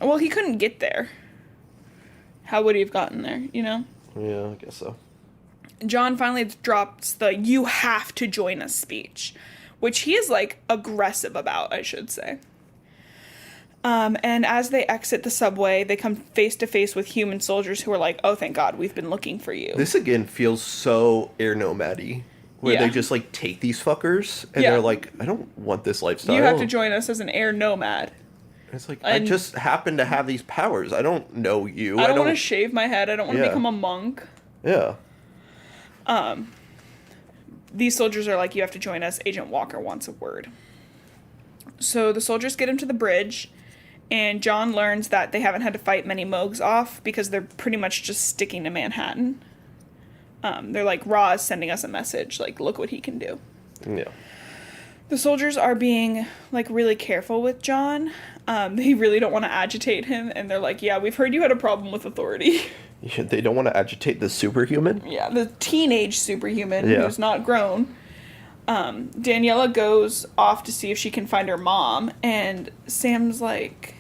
Well, he couldn't get there. How would he have gotten there, Yeah, I guess so. John finally drops the "you have to join us" speech, which he is, aggressive about, I should say. And as they exit the subway, they come face to face with human soldiers who are like, oh, thank God, we've been looking for you. This, again, feels so air nomad-y. Where they just, take these fuckers, and they're like, I don't want this lifestyle. You have to join us as an air nomad. It's like, I just happen to have these powers. I don't know you. I don't want to shave my head. I don't want to become a monk. Yeah. These soldiers are like, you have to join us. Agent Walker wants a word. So the soldiers get him to the bridge, and John learns that they haven't had to fight many Moogs off because they're pretty much just sticking to Manhattan. They're like, Ra is sending us a message. Look what he can do. Yeah. The soldiers are being, really careful with John. They really don't want to agitate him. And they're like, yeah, we've heard you had a problem with authority. Yeah, they don't want to agitate the superhuman? Yeah, the teenage superhuman who's not grown. Daniela goes off to see if she can find her mom. And John's like,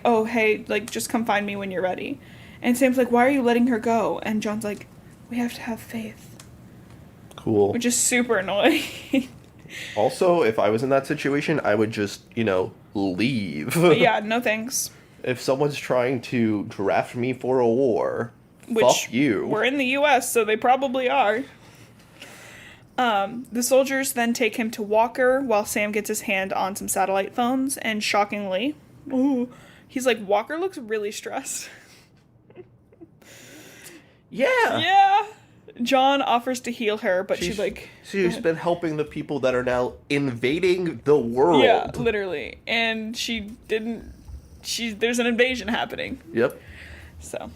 oh, hey, just come find me when you're ready. And Sam's like, why are you letting her go? And John's like, we have to have faith. Cool. Which is super annoying. Also, if I was in that situation, I would just, leave. Yeah, no thanks. If someone's trying to draft me for a war, fuck you. We're in the U.S., so they probably are. The soldiers then take him to Walker while Sam gets his hand on some satellite phones, and shockingly, he's like, Walker looks really stressed. Yeah. Yeah. John offers to heal her, but she's been helping the people that are now invading the world. Yeah, literally. And there's an invasion happening. Yep. So,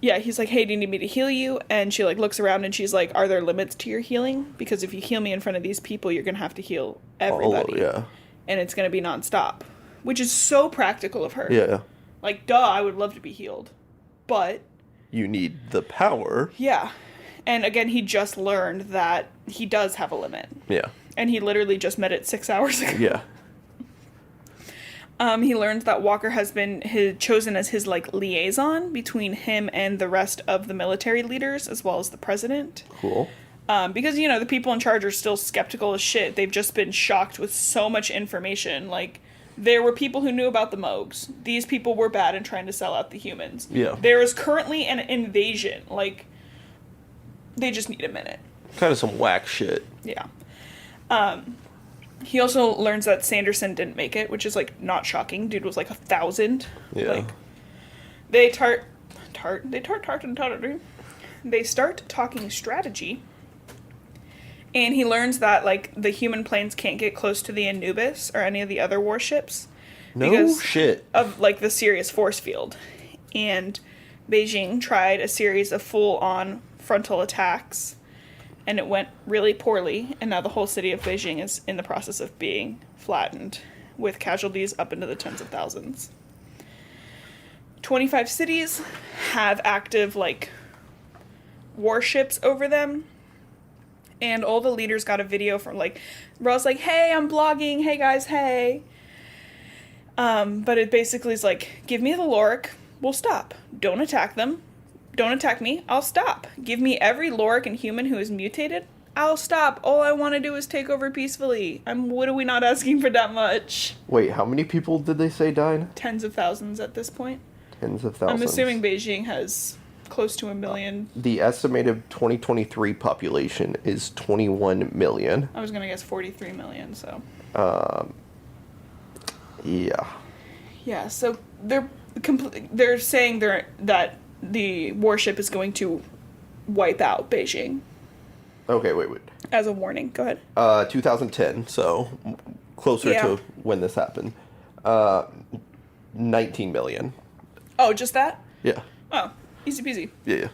he's like, hey, do you need me to heal you? And she looks around and she's like, are there limits to your healing? Because if you heal me in front of these people, you're going to have to heal everybody. Yeah. And it's going to be nonstop. Which is so practical of her. Yeah. Duh, I would love to be healed. But you need the power. Yeah. And again, he just learned that he does have a limit. Yeah. And he literally just met it 6 hours ago. Yeah. He learns that Walker has been chosen as his liaison between him and the rest of the military leaders, as well as the president. Cool. Because, the people in charge are still skeptical as shit. They've just been shocked with so much information. There were people who knew about the Moogs. These people were bad and trying to sell out the humans. Yeah. There is currently an invasion. They just need a minute. Kind of some whack shit. Yeah. He also learns that Sanderson didn't make it, which is, not shocking. Dude was, 1,000. Yeah. They start talking strategy. And he learns that, like, the human planes can't get close to the Anubis or any of the other warships. No because shit. of, like, the serious force field. And Beijing tried a series of full-on frontal attacks, and it went really poorly, and now the whole city of Beijing is in the process of being flattened, with casualties up into the tens of thousands. 25 cities have active, like, warships over them, and all the leaders got a video from, like, Ra's like, hey, I'm blogging, hey guys, hey. But it basically is like, give me the Lorik, we'll stop. Don't attack them. Don't attack me, I'll stop. Give me every Lorik and human who is mutated, I'll stop. All I want to do is take over peacefully. What are we not asking for that much? Wait, how many people did they say died? Tens of thousands at this point. Tens of thousands. I'm assuming Beijing has close to 1 million. The estimated 2023 population is 21 million. I was going to guess 43 million, so. Yeah. Yeah, so they're saying that the warship is going to wipe out Beijing. Okay, wait. As a warning. Go ahead. 2010, so closer to when this happened. 19 million. Oh, just that? Yeah. Oh, easy peasy. Yeah.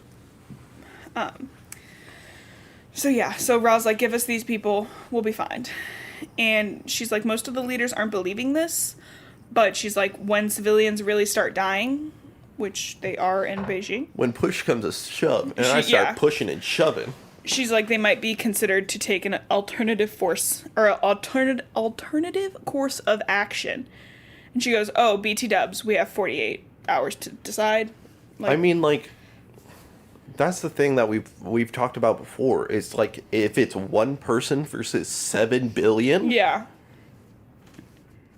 So Ra's like, give us these people, we'll be fine. And she's like, most of the leaders aren't believing this, but she's like, when civilians really start dying, which they are in Beijing. When push comes to shove, and I start pushing and shoving. She's like, they might be considered to take an alternative course of action. And she goes, oh, BT dubs, we have 48 hours to decide. Like, I mean, like, that's the thing that we've talked about before. It's like, if it's one person versus 7 billion. Yeah.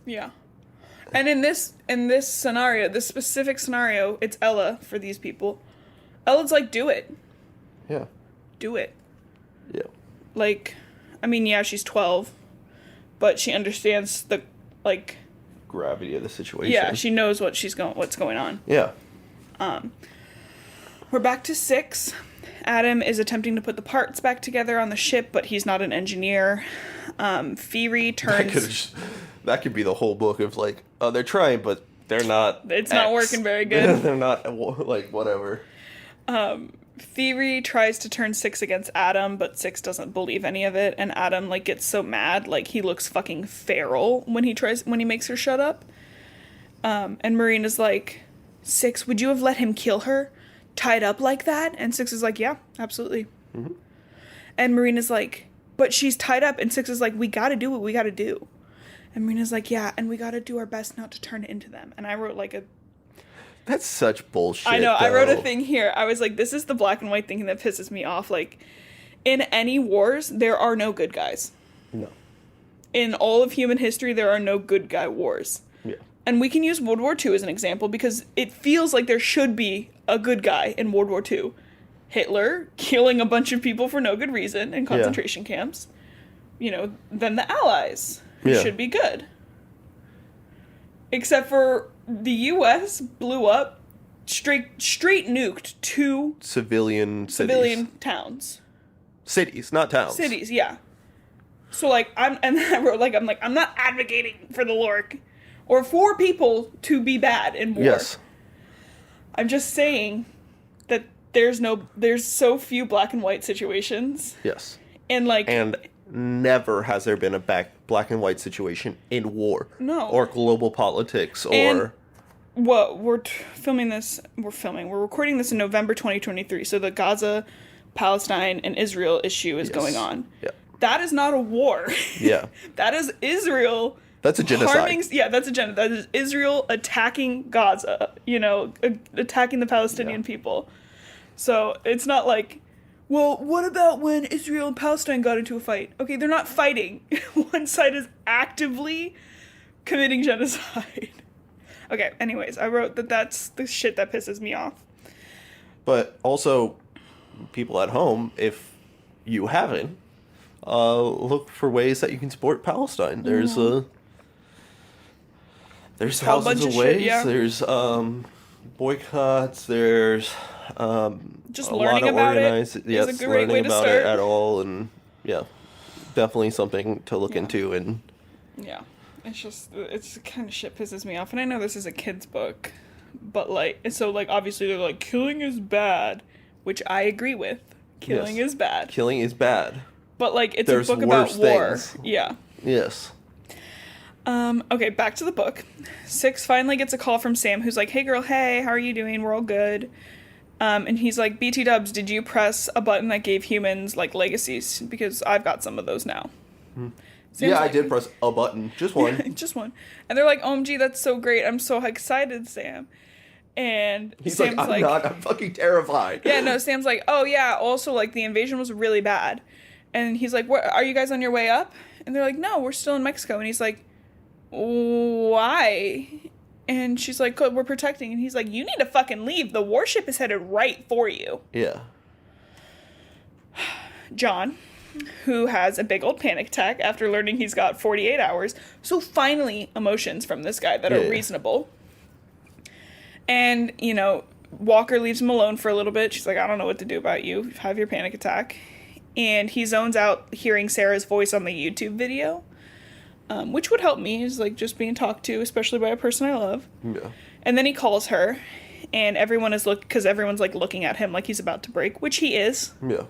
Yeah. And in this scenario, this specific scenario, it's Ella for these people. Ella's like, do it. Yeah. Do it. Yeah. Like, I mean, yeah, she's 12, but she understands the, like, gravity of the situation. Yeah, she knows what's going on. Yeah. We're back to 6. Adam is attempting to put the parts back together on the ship, but he's not an engineer. Firi turns... That could be the whole book of, like, oh, they're trying, but they're not... It's not working very good. They're not, like, whatever. Firi tries to turn 6 against Adam, but 6 doesn't believe any of it, and Adam, like, gets so mad, like, he looks fucking feral when he makes her shut up. And Marina's like, 6, would you have let him kill her? Tied up like that? And 6 is like, yeah, absolutely. Mm-hmm. And Marina's like, but she's tied up, and 6 is like, we gotta do what we gotta do. And Marina's like, yeah, and we gotta do our best not to turn it into them. And I wrote, like, That's such bullshit, I know, though. I wrote a thing here. I was like, this is the black and white thinking that pisses me off. Like, in any wars, there are no good guys. No. In all of human history, there are no good guy wars. Yeah. And we can use World War II as an example because it feels like there should be a good guy in World War II. Hitler killing a bunch of people for no good reason in concentration camps. You know, then the Allies, who should be good. Except for the U.S. blew up, straight nuked 2 civilian cities. Towns. Cities, not towns. Cities, yeah. So, like, I'm not advocating for the Lorik or for people to be bad in war. Yes. I'm just saying that there's so few black and white situations. Yes. And, like... And never has there been a black and white situation in war. No. Or global politics, or... And we're recording this in November 2023, so the Gaza, Palestine, and Israel issue is going on. Yeah. That is not a war. Yeah. That is Israel... That's a genocide. That's a genocide. That is Israel attacking Gaza, attacking the Palestinian people. So it's not like, well, what about when Israel and Palestine got into a fight? Okay, they're not fighting. One side is actively committing genocide. Okay, anyways, I wrote that that's the shit that pisses me off. But also, people at home, if you haven't, look for ways that you can support Palestine. There's thousands of ways. There's boycotts. There's just a learning lot of about organized. it. Yes, is a great way to about start. it at all, and yeah. definitely something to look into. And yeah, it's kind of shit pisses me off. And I know this is a kid's book, but like, so like obviously they're like, killing is bad, which I agree with. Killing is bad. Killing is bad. But like, it's There's a book about war. things. Yeah. Yes. Okay, back to the book. Six finally gets a call from Sam, who's like, "Hey girl, hey, how are you doing? We're all good." And he's like, "BT Dubs, did you press a button that gave humans like legacies? Because I've got some of those now." Yeah, I did press a button. Just one. Just one. And they're like, "OMG, that's so great. I'm so excited, Sam." And He's Sam's like, I'm not. I'm fucking terrified. Yeah, no, Sam's like, "Oh yeah, also like the invasion was really bad." And he's like, "What, are you guys on your way up?" And they're like, "No, we're still in Mexico." And he's like, "Why?" And she's like, "Good, we're protecting." And he's like, "You need to fucking leave. The warship is headed right for you." Yeah. John, who has a big old panic attack after learning he's got 48 hours. So finally, emotions from this guy that are reasonable. And, you know, Walker leaves him alone for a little bit. She's like, "I don't know what to do about you. Have your panic attack." And he zones out hearing Sarah's voice on the YouTube video. Which would help me, is like just being talked to, especially by a person I love. Yeah. And then he calls her, and everyone is because everyone's like looking at him like he's about to break, which he is. Yeah.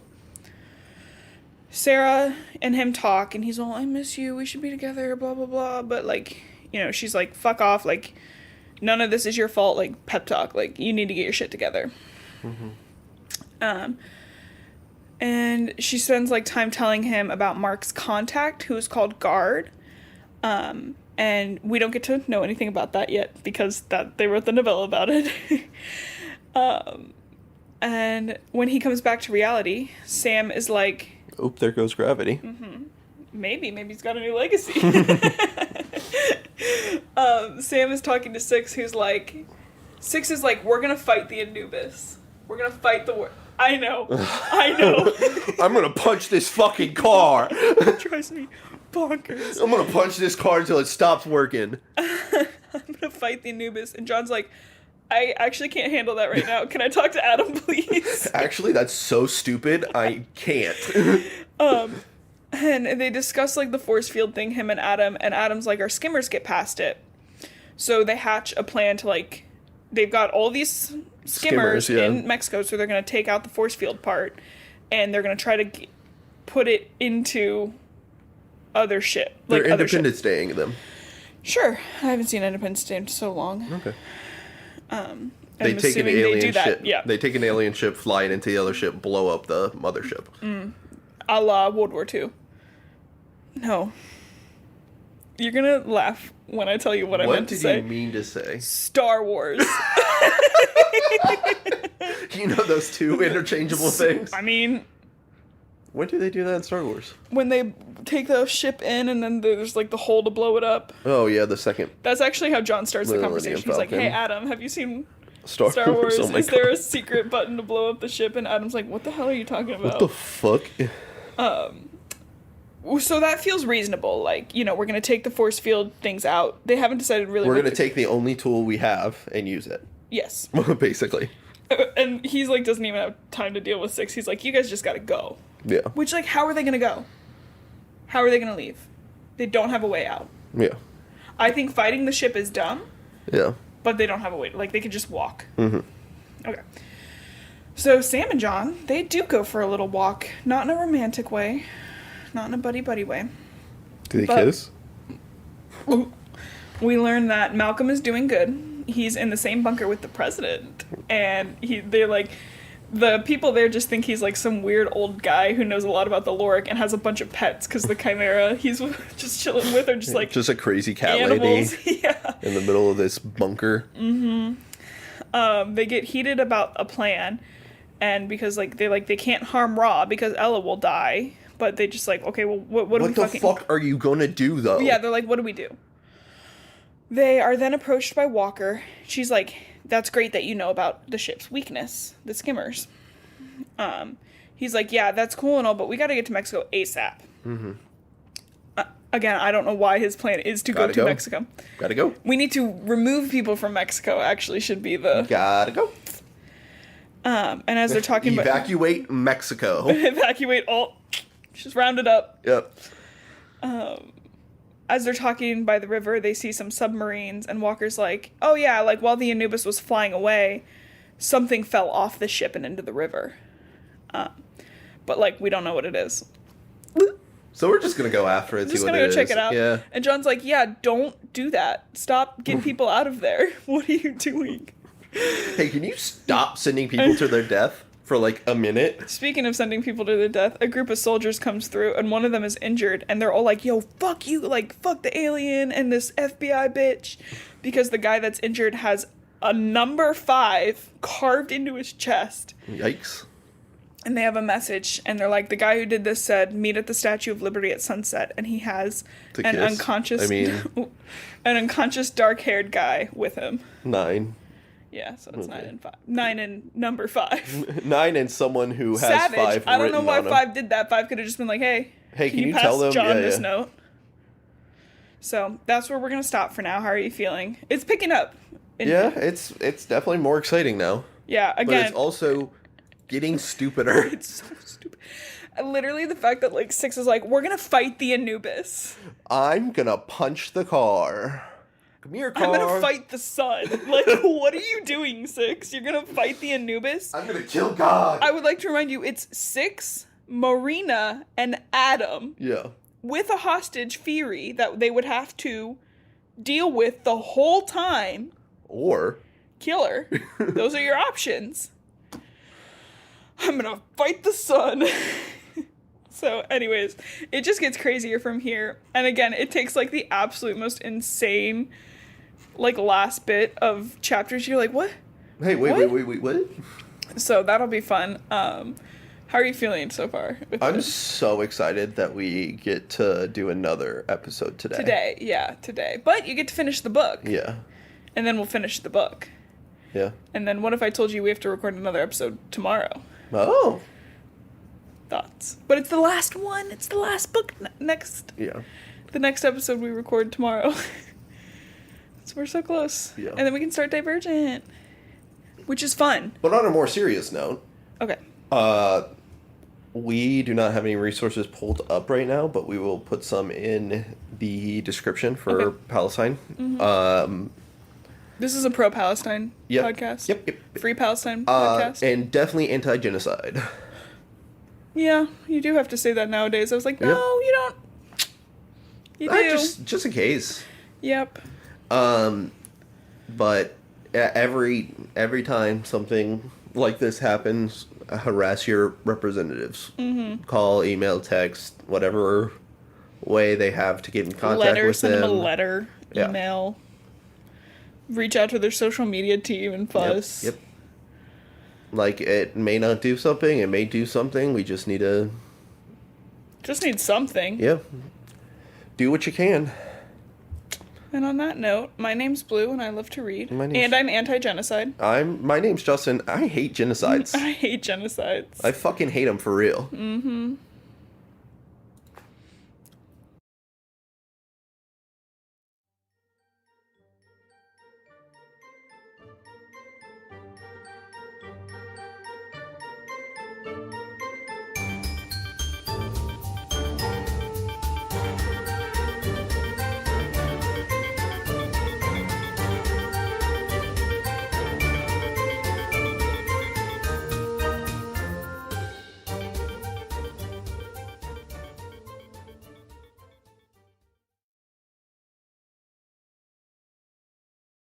Sarah and him talk, and he's all, "I miss you, we should be together, blah, blah, blah." But like, you know, she's like, "Fuck off, like, none of this is your fault," like, pep talk, like, you need to get your shit together. And she spends like time telling him about Mark's contact, who is called Guard. And we don't get to know anything about that yet because they wrote the novella about it. And when he comes back to reality, Sam is like, "Oop, there goes gravity." Maybe he's got a new legacy. Sam is talking to Six, who's like, Six is like, "We're gonna fight the Anubis. We're gonna fight the war." I know. I'm gonna punch this fucking car. It drives me bonkers. I'm gonna punch this car until it stops working. I'm gonna fight the Anubis. And John's like, "I actually can't handle that right now. Can I talk to Adam, please?" Actually, that's so stupid. I can't. And they discuss like the force field thing, him and Adam's like, "Our skimmers get past it." So they hatch a plan to like, they've got all these skimmers in Mexico, so they're gonna take out the force field part, and they're gonna try to put it into other shit. Like they're Independence Daying them. Sure, I haven't seen Independence Day in so long. Okay. They take an alien ship. Yeah. They take an alien ship, fly it into the other ship, blow up the mothership. A la World War II. No. You're gonna laugh when I tell you what I meant to say. What did you mean to say? Star Wars. You know those two interchangeable things? I mean, when do they do that in Star Wars? when they take the ship in and then there's like the hole to blow it up. Oh yeah, the second That's actually how John starts the Millennium conversation. He's like, Falcon. "Hey Adam, have you seen Star Wars? Oh my Is there God. a secret button to blow up the ship?" And Adam's like, "What the hell are you talking about?" What the fuck? So that feels reasonable. Like, you know, we're going to take the force field things out. They haven't decided really We're going to take the only tool we have and use it. Yes. Basically. And he's like, doesn't even have time to deal with Six. He's like, "You guys just got to go." Yeah. Which, like, how are they going to go? How are they going to leave? They don't have a way out. Yeah. I think fighting the ship is dumb. Yeah. But they don't have a way. Like, they could just walk. Okay. So Sam and John, they do go for a little walk. Not in a romantic way. Not in a buddy-buddy way. Do they kiss? We learn that Malcolm is doing good. He's in the same bunker with the president. And they're like, the people there just think he's like some weird old guy who knows a lot about the Loric and has a bunch of pets because the Chimera he's just chilling with are just like just a crazy cat animals. lady Yeah. in the middle of this bunker. They get heated about a plan, and because they can't harm Ra because Ella will die, but they just like, okay, well, what do we What the fuck are you gonna do though? Yeah, they're like, what do we do? They are then approached by Walker. She's like, "That's great that you know about the ship's weakness, the skimmers." He's like, "Yeah, that's cool and all, but we got to get to Mexico ASAP." Again, I don't know why his plan is to go to Mexico. Gotta go. We need to remove people from Mexico. Actually, should be the Gotta go. And as they're talking about evacuate Mexico. evacuate all Just round it up. Yep. As they're talking by the river, they see some submarines, and Walker's like, oh yeah, like while the Anubis was flying away, something fell off the ship and into the river. But like, we don't know what it is. So we're just gonna go after it. Just gonna go check it out. Yeah. And John's like, yeah, don't do that. Stop getting people out of there. What are you doing? Hey, can you stop sending people to their death for like a minute? Speaking of sending people to their death, a group of soldiers comes through, and one of them is injured, and they're all like, yo, fuck you, like, fuck the alien and this FBI bitch, because the guy that's injured has a number 5 carved into his chest. Yikes. And they have a message, and they're like, the guy who did this said, meet at the Statue of Liberty at sunset, and he has an unconscious, an unconscious dark-haired guy with him. 9. Yeah, so it's 9 and 5. 9 and number 5. 9 and someone who has Savage. 5 I don't know written why on 5 did that. 5 could have just been like, hey, can you pass tell them John this note? So that's where we're gonna stop for now. How are you feeling? It's picking up. It's definitely more exciting now. Yeah, again. But it's also getting stupider. It's so stupid. Literally, the fact that, like, 6 is like, we're gonna fight the Anubis. I'm gonna punch the car. Come here, car. I'm gonna fight the sun. Like, what are you doing, 6? You're gonna fight the Anubis? I'm gonna kill God. I would like to remind you, it's 6, Marina, and Adam. Yeah. With a hostage, Fury, that they would have to deal with the whole time. Or Killer. Those are your options. I'm gonna fight the sun. So, anyways, it just gets crazier from here. And again, it takes, like, the absolute most insane, like, last bit of chapters. You're like, what? Hey, wait, what? So, that'll be fun. How are you feeling so far? I'm so excited that we get to do another episode today. Today. But you get to finish the book. Yeah. And then we'll finish the book. Yeah. And then what if I told you we have to record another episode tomorrow? Oh. Thoughts. But it's the last one. It's the last book next. Yeah. The next episode we record tomorrow. So we're so close. Yeah. And then we can start Divergent. Which is fun. But on a more serious note. Okay. We do not have any resources pulled up right now, but we will put some in the description for Palestine. Mm-hmm. This is a pro-Palestine podcast? Yep. Free Palestine podcast? And definitely anti-genocide. Yeah, you do have to say that nowadays. I was like, no, you don't. You do. Just in case. Yep. But every time something like this happens, harass your representatives. Mm-hmm. Call, email, text, whatever way they have to get in contact with them. Send them a letter, email. Reach out to their social media team and fuss. Yep. Like, it may not do something, it may do something, we just need to... Just need something. Yeah. Do what you can. And on that note, my name's Blue and I love to read. And I'm anti-genocide. My name's Justin. I hate genocides. I hate genocides. I fucking hate them for real. Mm-hmm.